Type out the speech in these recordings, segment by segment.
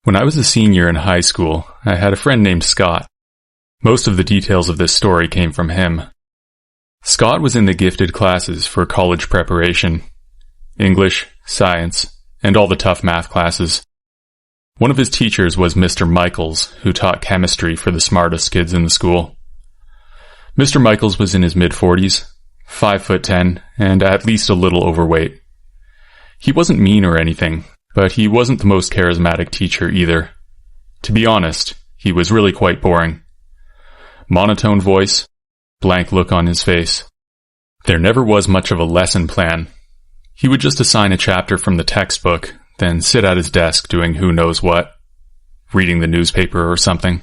When I was a senior in high school, I had a friend named Scott. Most of the details of this story came from him. Scott was in the gifted classes for college preparation: English, science, and all the tough math classes. One of his teachers was Mr. Michaels, who taught chemistry for the smartest kids in the school. Mr. Michaels was in his mid-40s, 5'10", and at least a little overweight. He wasn't mean or anything, but he wasn't the most charismatic teacher either. To be honest, he was really quite boring. Monotone voice, blank look on his face. There never was much of a lesson plan. He would just assign a chapter from the textbook, then sit at his desk doing who knows what, reading the newspaper or something.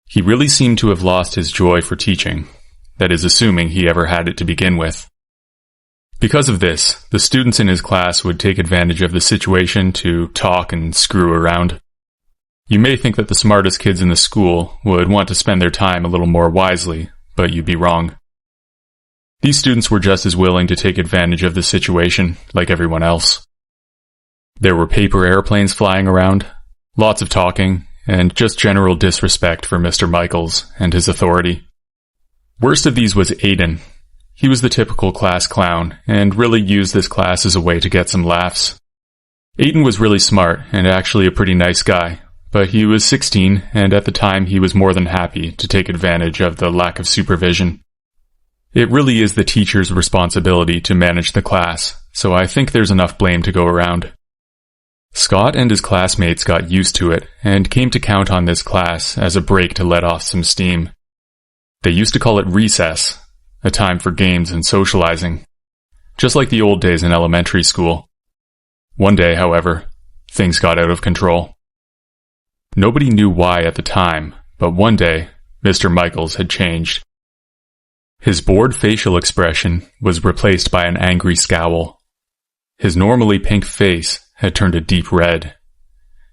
He really seemed to have lost his joy for teaching, that is, assuming he ever had it to begin with. Because of this, the students in his class would take advantage of the situation to talk and screw around. You may think that the smartest kids in the school would want to spend their time a little more wisely, but you'd be wrong. These students were just as willing to take advantage of the situation, like everyone else. There were paper airplanes flying around, lots of talking, and just general disrespect for Mr. Michaels and his authority. Worst of these was Aiden. He was the typical class clown, and really used this class as a way to get some laughs. Aiden was really smart, and actually a pretty nice guy, but he was 16, and at the time he was more than happy to take advantage of the lack of supervision. It really is the teacher's responsibility to manage the class, so I think there's enough blame to go around. Scott and his classmates got used to it, and came to count on this class as a break to let off some steam. They used to call it recess, a time for games and socializing, just like the old days in elementary school. One day, however, things got out of control. Nobody knew why at the time, but one day, Mr. Michaels had changed. His bored facial expression was replaced by an angry scowl. His normally pink face had turned a deep red.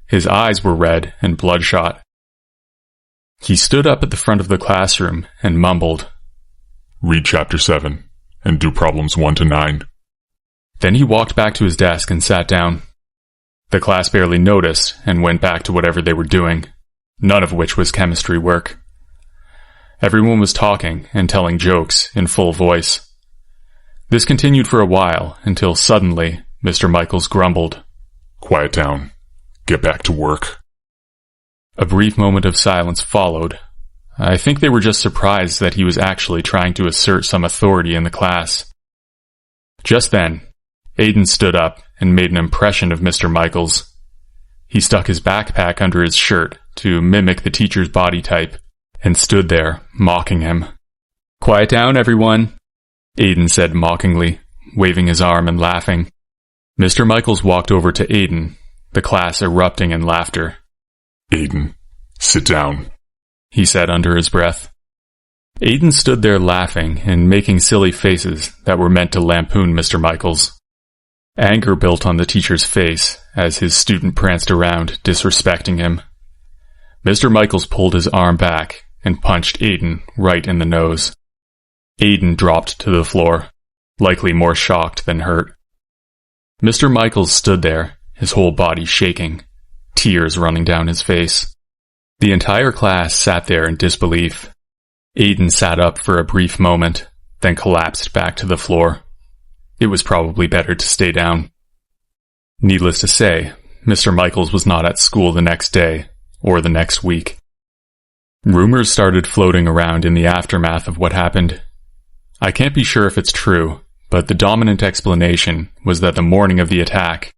His eyes were red and bloodshot. He stood up at the front of the classroom and mumbled, "Read Chapter 7, and do problems 1 to 9. Then he walked back to his desk and sat down. The class barely noticed and went back to whatever they were doing, none of which was chemistry work. Everyone was talking and telling jokes in full voice. This continued for a while until suddenly Mr. Michaels grumbled, "Quiet down. Get back to work." A brief moment of silence followed. I think they were just surprised that he was actually trying to assert some authority in the class. Just then, Aiden stood up and made an impression of Mr. Michaels. He stuck his backpack under his shirt to mimic the teacher's body type and stood there, mocking him. "Quiet down, everyone," Aiden said mockingly, waving his arm and laughing. Mr. Michaels walked over to Aiden, the class erupting in laughter. "Aiden, sit down," he said under his breath. Aiden stood there laughing and making silly faces that were meant to lampoon Mr. Michaels. Anger built on the teacher's face as his student pranced around, disrespecting him. Mr. Michaels pulled his arm back and punched Aiden right in the nose. Aiden dropped to the floor, likely more shocked than hurt. Mr. Michaels stood there, his whole body shaking, tears running down his face. The entire class sat there in disbelief. Aiden sat up for a brief moment, then collapsed back to the floor. It was probably better to stay down. Needless to say, Mr. Michaels was not at school the next day, or the next week. Rumors started floating around in the aftermath of what happened. I can't be sure if it's true, but the dominant explanation was that the morning of the attack,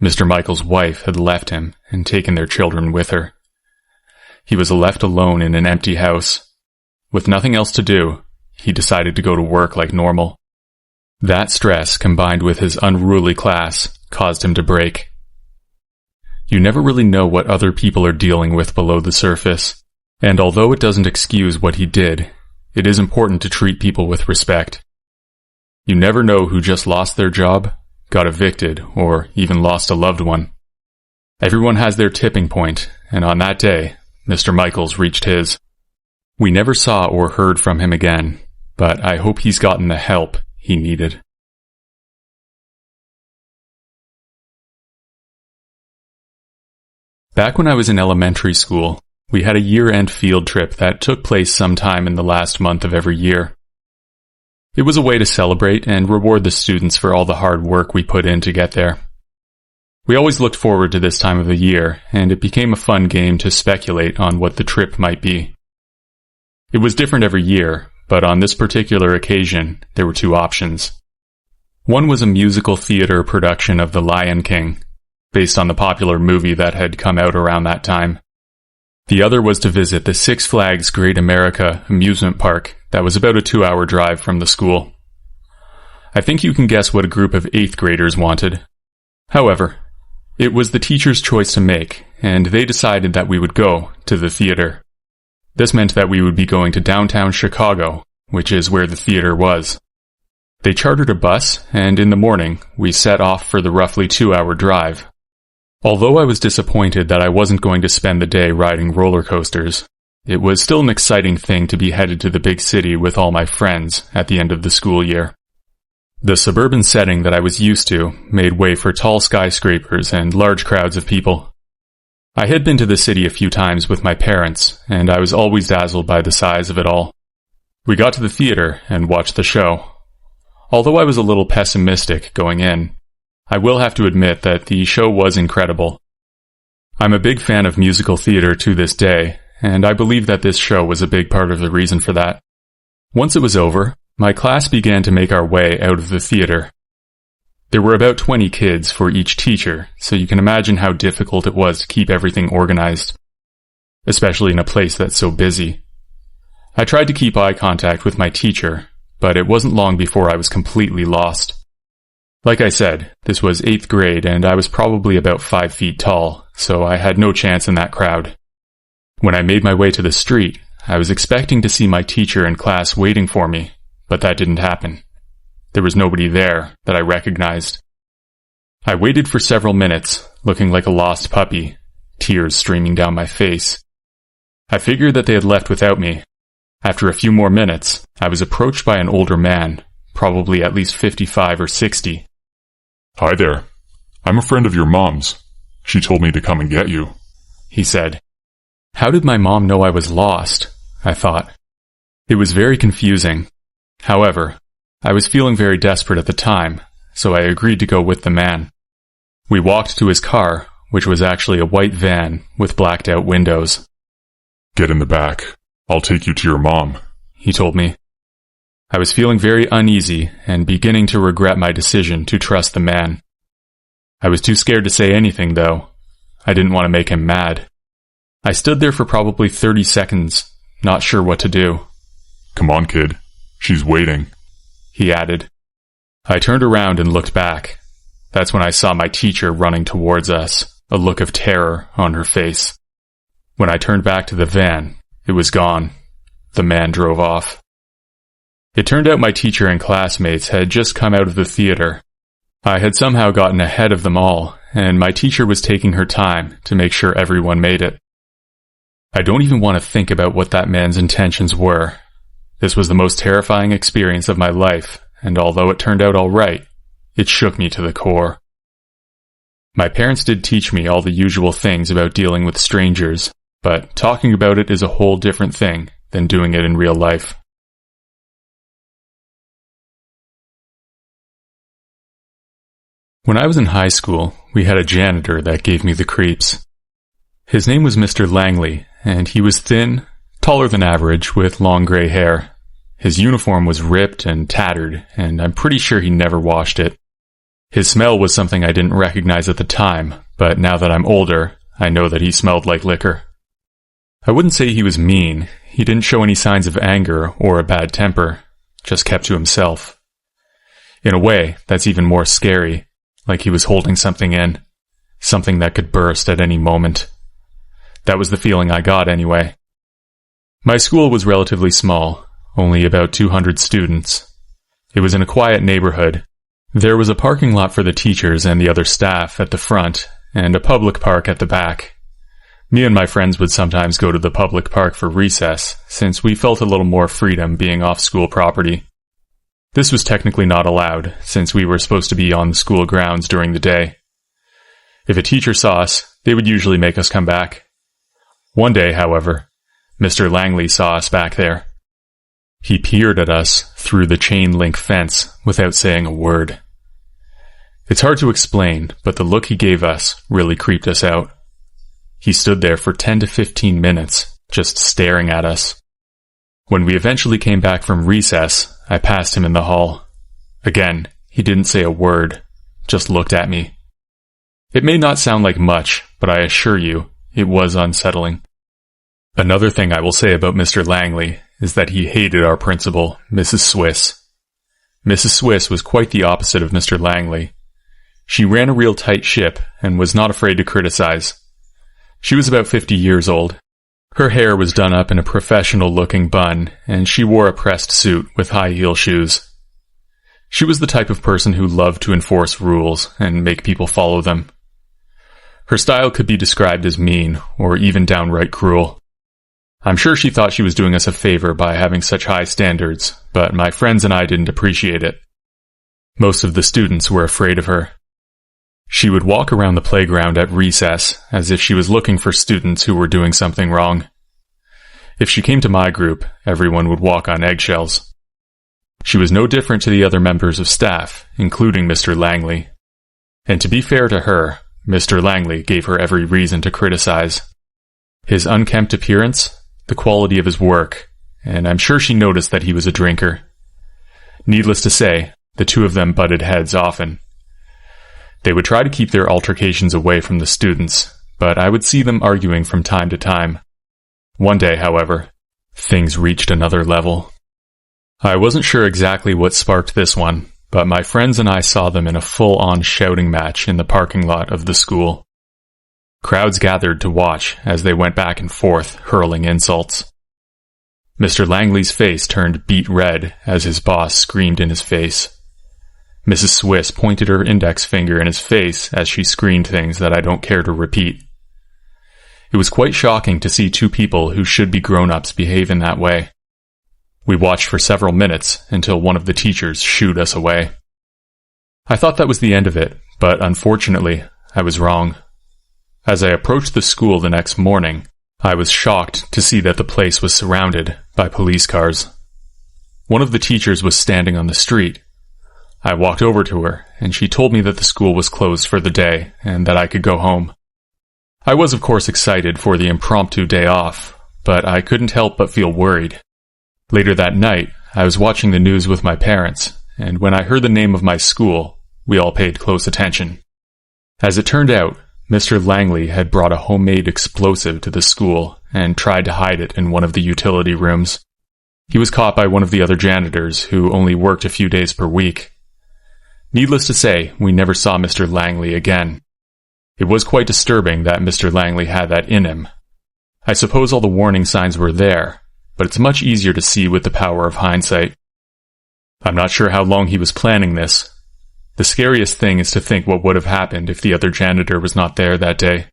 Mr. Michaels' wife had left him and taken their children with her. He was left alone in an empty house. With nothing else to do, he decided to go to work like normal. That stress, combined with his unruly class, caused him to break. You never really know what other people are dealing with below the surface, and although it doesn't excuse what he did, it is important to treat people with respect. You never know who just lost their job, got evicted, or even lost a loved one. Everyone has their tipping point, and on that day, Mr. Michaels reached his. We never saw or heard from him again, but I hope he's gotten the help he needed. Back when I was in elementary school, we had a year-end field trip that took place sometime in the last month of every year. It was a way to celebrate and reward the students for all the hard work we put in to get there. We always looked forward to this time of the year, and it became a fun game to speculate on what the trip might be. It was different every year, but on this particular occasion, there were two options. One was a musical theater production of The Lion King, based on the popular movie that had come out around that time. The other was to visit the Six Flags Great America amusement park that was about a 2-hour drive from the school. I think you can guess what a group of 8th graders wanted. However, it was the teacher's choice to make, and they decided that we would go to the theater. This meant that we would be going to downtown Chicago, which is where the theater was. They chartered a bus, and in the morning, we set off for the roughly 2-hour drive. Although I was disappointed that I wasn't going to spend the day riding roller coasters, it was still an exciting thing to be headed to the big city with all my friends at the end of the school year. The suburban setting that I was used to made way for tall skyscrapers and large crowds of people. I had been to the city a few times with my parents, and I was always dazzled by the size of it all. We got to the theater and watched the show. Although I was a little pessimistic going in, I will have to admit that the show was incredible. I'm a big fan of musical theater to this day, and I believe that this show was a big part of the reason for that. Once it was over, my class began to make our way out of the theater. There were about 20 kids for each teacher, so you can imagine how difficult it was to keep everything organized, especially in a place that's so busy. I tried to keep eye contact with my teacher, but it wasn't long before I was completely lost. Like I said, this was 8th grade and I was probably about 5 feet tall, so I had no chance in that crowd. When I made my way to the street, I was expecting to see my teacher and class waiting for me, but that didn't happen. There was nobody there that I recognized. I waited for several minutes, looking like a lost puppy, tears streaming down my face. I figured that they had left without me. After a few more minutes, I was approached by an older man, probably at least 55 or 60. "Hi there. I'm a friend of your mom's. She told me to come and get you," he said. How did my mom know I was lost? I thought. It was very confusing. However, I was feeling very desperate at the time, so I agreed to go with the man. We walked to his car, which was actually a white van with blacked out windows. "Get in the back. I'll take you to your mom," he told me. I was feeling very uneasy and beginning to regret my decision to trust the man. I was too scared to say anything, though. I didn't want to make him mad. I stood there for probably 30 seconds, not sure what to do. "Come on, kid. She's waiting," he added. I turned around and looked back. That's when I saw my teacher running towards us, a look of terror on her face. When I turned back to the van, it was gone. The man drove off. It turned out my teacher and classmates had just come out of the theater. I had somehow gotten ahead of them all, and my teacher was taking her time to make sure everyone made it. I don't even want to think about what that man's intentions were. This was the most terrifying experience of my life, and although it turned out all right, it shook me to the core. My parents did teach me all the usual things about dealing with strangers, but talking about it is a whole different thing than doing it in real life. When I was in high school, we had a janitor that gave me the creeps. His name was Mr. Langley, and he was thin, taller than average, with long gray hair. His uniform was ripped and tattered, and I'm pretty sure he never washed it. His smell was something I didn't recognize at the time, but now that I'm older, I know that he smelled like liquor. I wouldn't say he was mean. He didn't show any signs of anger or a bad temper, just kept to himself. In a way, that's even more scary, like he was holding something in, something that could burst at any moment. That was the feeling I got anyway. My school was relatively small, only about 200 students. It was in a quiet neighborhood. There was a parking lot for the teachers and the other staff at the front, and a public park at the back. Me and my friends would sometimes go to the public park for recess, since we felt a little more freedom being off school property. This was technically not allowed, since we were supposed to be on the school grounds during the day. If a teacher saw us, they would usually make us come back. One day, however, Mr. Langley saw us back there. He peered at us through the chain-link fence without saying a word. It's hard to explain, but the look he gave us really creeped us out. He stood there for 10 to 15 minutes, just staring at us. When we eventually came back from recess, I passed him in the hall. Again, he didn't say a word, just looked at me. It may not sound like much, but I assure you, it was unsettling. Another thing I will say about Mr. Langley is that he hated our principal, Mrs. Swiss. Mrs. Swiss was quite the opposite of Mr. Langley. She ran a real tight ship and was not afraid to criticize. She was about 50 years old. Her hair was done up in a professional-looking bun, and she wore a pressed suit with high-heel shoes. She was the type of person who loved to enforce rules and make people follow them. Her style could be described as mean, or even downright cruel. I'm sure she thought she was doing us a favor by having such high standards, but my friends and I didn't appreciate it. Most of the students were afraid of her. She would walk around the playground at recess as if she was looking for students who were doing something wrong. If she came to my group, everyone would walk on eggshells. She was no different to the other members of staff, including Mr. Langley. And to be fair to her, Mr. Langley gave her every reason to criticize. His unkempt appearance, the quality of his work, and I'm sure she noticed that he was a drinker. Needless to say, the two of them butted heads often. They would try to keep their altercations away from the students, but I would see them arguing from time to time. One day, however, things reached another level. I wasn't sure exactly what sparked this one, but my friends and I saw them in a full-on shouting match in the parking lot of the school. Crowds gathered to watch as they went back and forth, hurling insults. Mr. Langley's face turned beet red as his boss screamed in his face. Mrs. Swiss pointed her index finger in his face as she screamed things that I don't care to repeat. It was quite shocking to see two people who should be grown-ups behave in that way. We watched for several minutes until one of the teachers shooed us away. I thought that was the end of it, but unfortunately, I was wrong. As I approached the school the next morning, I was shocked to see that the place was surrounded by police cars. One of the teachers was standing on the street. I walked over to her, and she told me that the school was closed for the day and that I could go home. I was, of course, excited for the impromptu day off, but I couldn't help but feel worried. Later that night, I was watching the news with my parents, and when I heard the name of my school, we all paid close attention. As it turned out, Mr. Langley had brought a homemade explosive to the school and tried to hide it in one of the utility rooms. He was caught by one of the other janitors, who only worked a few days per week. Needless to say, we never saw Mr. Langley again. It was quite disturbing that Mr. Langley had that in him. I suppose all the warning signs were there, but it's much easier to see with the power of hindsight. I'm not sure how long he was planning this. The scariest thing is to think what would have happened if the other janitor was not there that day.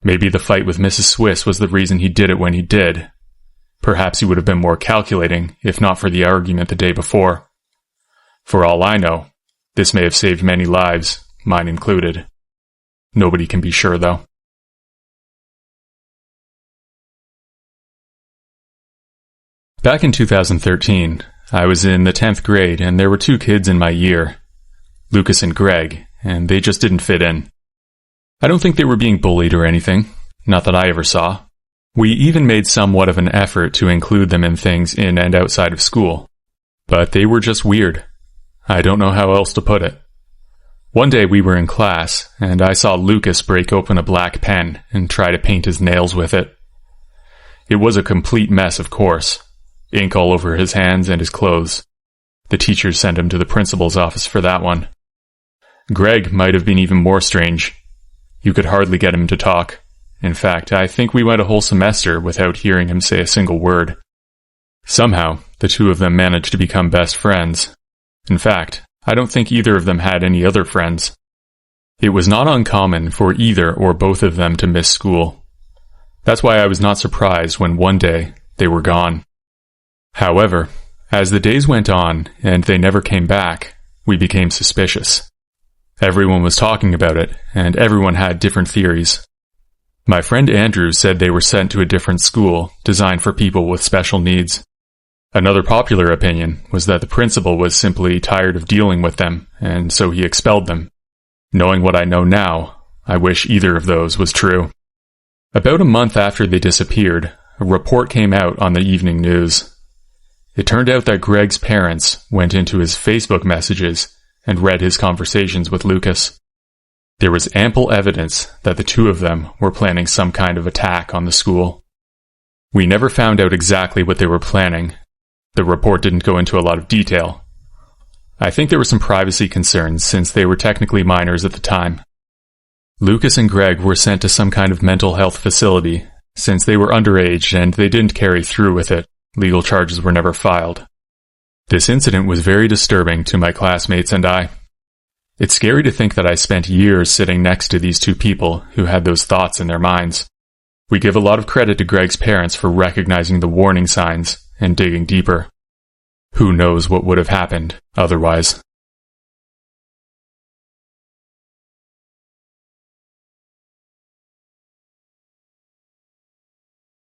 Maybe the fight with Mrs. Swiss was the reason he did it when he did. Perhaps he would have been more calculating, if not for the argument the day before. For all I know, this may have saved many lives, mine included. Nobody can be sure, though. Back in 2013, I was in the 10th grade, and there were two kids in my year, Lucas and Greg, and they just didn't fit in. I don't think they were being bullied or anything, not that I ever saw. We even made somewhat of an effort to include them in things in and outside of school. But they were just weird. I don't know how else to put it. One day we were in class, and I saw Lucas break open a black pen and try to paint his nails with it. It was a complete mess, of course. Ink all over his hands and his clothes. The teachers sent him to the principal's office for that one. Greg might have been even more strange. You could hardly get him to talk. In fact, I think we went a whole semester without hearing him say a single word. Somehow, the two of them managed to become best friends. In fact, I don't think either of them had any other friends. It was not uncommon for either or both of them to miss school. That's why I was not surprised when one day they were gone. However, as the days went on and they never came back, we became suspicious. Everyone was talking about it, and everyone had different theories. My friend Andrew said they were sent to a different school, designed for people with special needs. Another popular opinion was that the principal was simply tired of dealing with them, and so he expelled them. Knowing what I know now, I wish either of those was true. About a month after they disappeared, a report came out on the evening news. It turned out that Greg's parents went into his Facebook messages and read his conversations with Lucas. There was ample evidence that the two of them were planning some kind of attack on the school. We never found out exactly what they were planning. The report didn't go into a lot of detail. I think there were some privacy concerns since they were technically minors at the time. Lucas and Greg were sent to some kind of mental health facility. Since they were underage and they didn't carry through with it, legal charges were never filed. This incident was very disturbing to my classmates and I. It's scary to think that I spent years sitting next to these two people who had those thoughts in their minds. We give a lot of credit to Greg's parents for recognizing the warning signs and digging deeper. Who knows what would have happened otherwise?